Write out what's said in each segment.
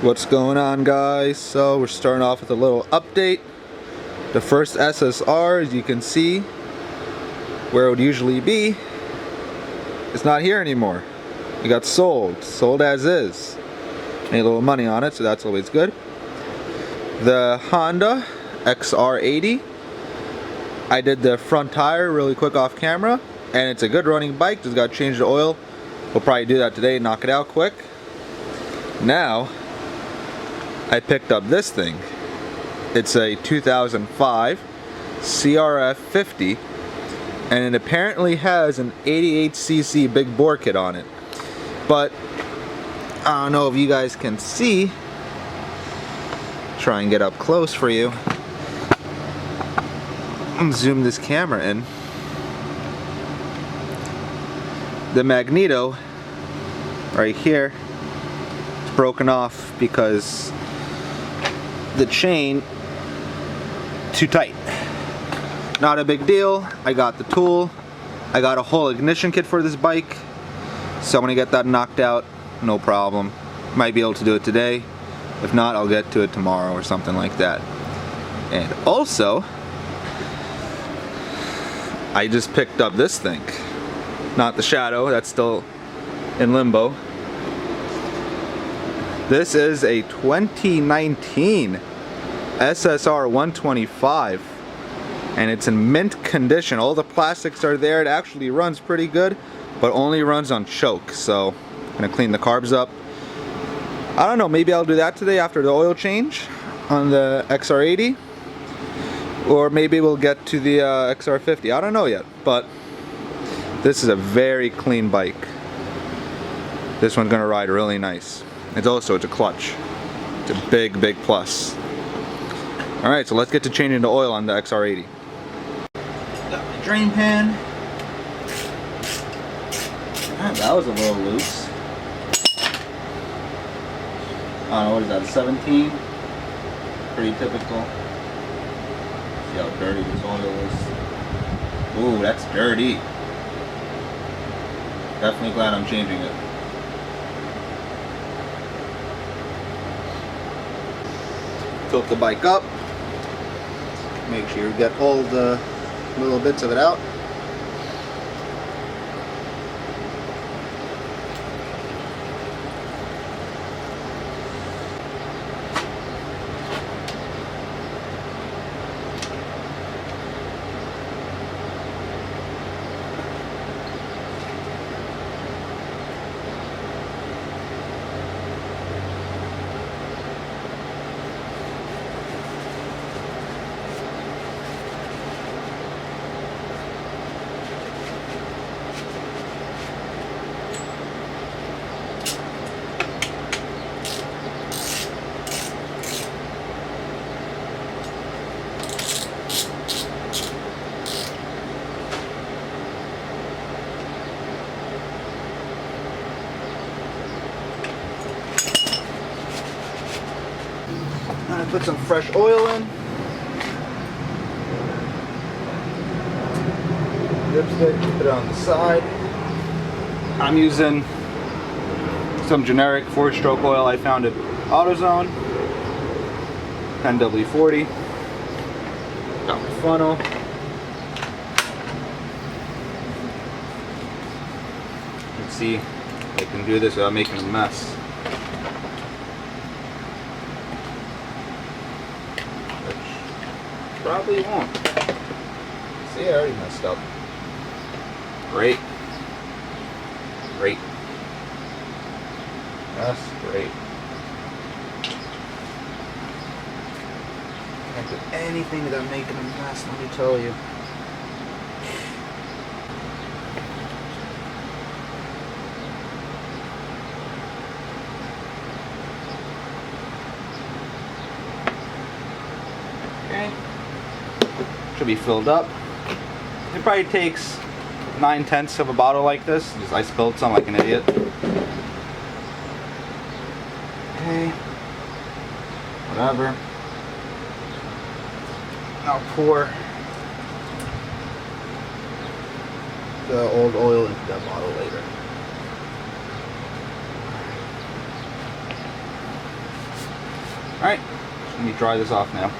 What's going on, guys? So we're starting off with a little update. The first SSR, as you can see, where it would usually be, it's not here anymore. It got sold as is. Made a little money on it, so that's always good. The Honda XR80, I did the front tire really quick off camera, and it's a good running bike. Just got to change the oil. We'll probably do that today, knock it out quick. Now I picked up this thing. It's a 2005 CRF 50, and it apparently has an 88cc big bore kit on it. But I don't know if you guys can see. Try and get up close for you. Zoom this camera in. The magneto right here is broken off because the chain too tight. Not a big deal. I got the tool. I got a whole ignition kit for this bike, so I'm gonna get that knocked out, no problem. Might be able to do it today. If not, I'll get to it tomorrow or something like that. And also, I just picked up this thing. Not the Shadow, that's still in limbo. This is a 2019 SSR 125, and it's in mint condition. All the plastics are there. It actually runs pretty good, but only runs on choke. So I'm gonna clean the carbs up. I don't know, maybe I'll do that today after the oil change on the XR80, or maybe we'll get to the XR50. I don't know yet, but this is a very clean bike. This one's gonna ride really nice. It's a clutch. It's a big plus. Alright, so let's get to changing the oil on the XR80. Got my drain pan. That was a little loose. I don't know, what is that, a 17? Pretty typical. See how dirty this oil is. Ooh, that's dirty. Definitely glad I'm changing it. Tilt the bike up. Make sure you get all the little bits of it out. I put some fresh oil in. Dipstick, put it on the side. I'm using some generic 4-stroke oil I found at AutoZone. NW40. Got my funnel. Let's see if I can do this without making a mess. Probably won't. See, I already messed up. Great. That's great. Can't do anything without making a mess, let me tell you. Okay. Should be filled up. It probably takes 9/10 of a bottle like this. Just I spilled some like an idiot. Okay. Whatever. I'll pour the old oil into that bottle later. Alright, let me dry this off now.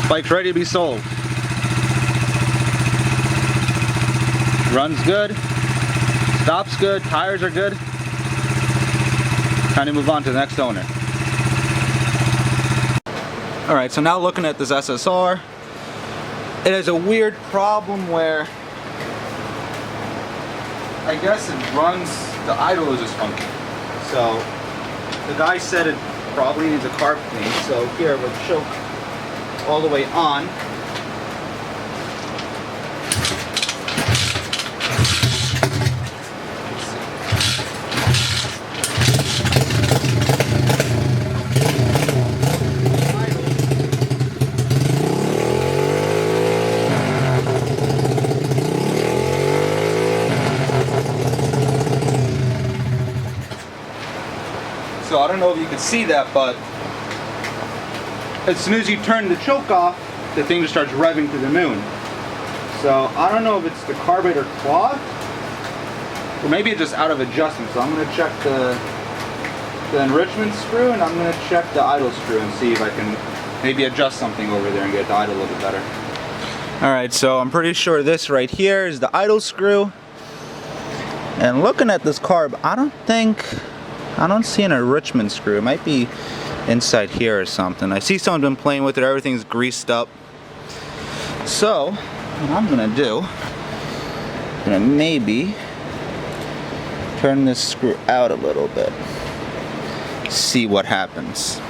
Bike's ready to be sold. Runs good, stops good, tires are good. Time to move on to the next owner. Alright, so now looking at this SSR, it has a weird problem where I guess it runs, the idle is just funky. So the guy said it probably needs a carb clean, so here with the choke all the way on. So I don't know if you can see that, but as soon as you turn the choke off, the thing just starts revving to the moon. So I don't know if it's the carburetor clogged, or maybe it's just out of adjustment. So I'm going to check the enrichment screw, and I'm going to check the idle screw and see if I can maybe adjust something over there and get the idle a little bit better. Alright, so I'm pretty sure this right here is the idle screw. And looking at this carb, I don't see an enrichment screw. It might be inside here or something. I see someone's been playing with it. Everything's greased up. So what I'm gonna do, I'm gonna maybe turn this screw out a little bit, see what happens.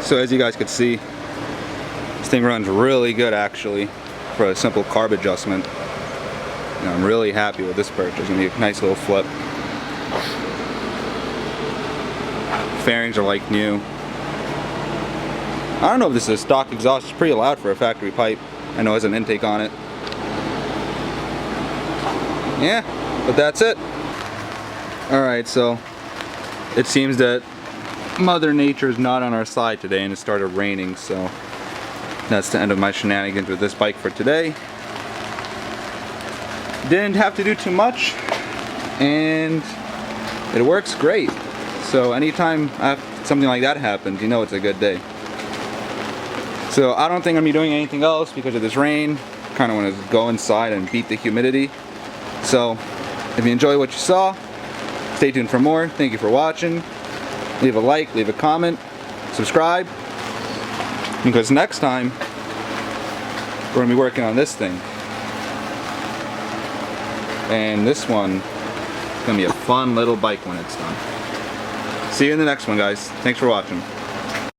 So as you guys can see, this thing runs really good actually for a simple carb adjustment. And I'm really happy with this purchase. It's gonna be a nice little flip. Fairings are like new. I don't know if this is a stock exhaust. It's pretty loud for a factory pipe. I know it has an intake on it. Yeah, but that's it. Alright, so it seems that Mother Nature is not on our side today and it started raining, so that's the end of my shenanigans with this bike for today. Didn't have to do too much and it works great. So anytime something like that happens, you know it's a good day. So I don't think I'm gonna be doing anything else because of this rain. Kind of want to go inside and beat the humidity. So if you enjoyed what you saw, stay tuned for more. Thank you for watching. Leave a like, leave a comment, subscribe, because next time we're going to be working on this thing. And this one is going to be a fun little bike when it's done. See you in the next one, guys. Thanks for watching.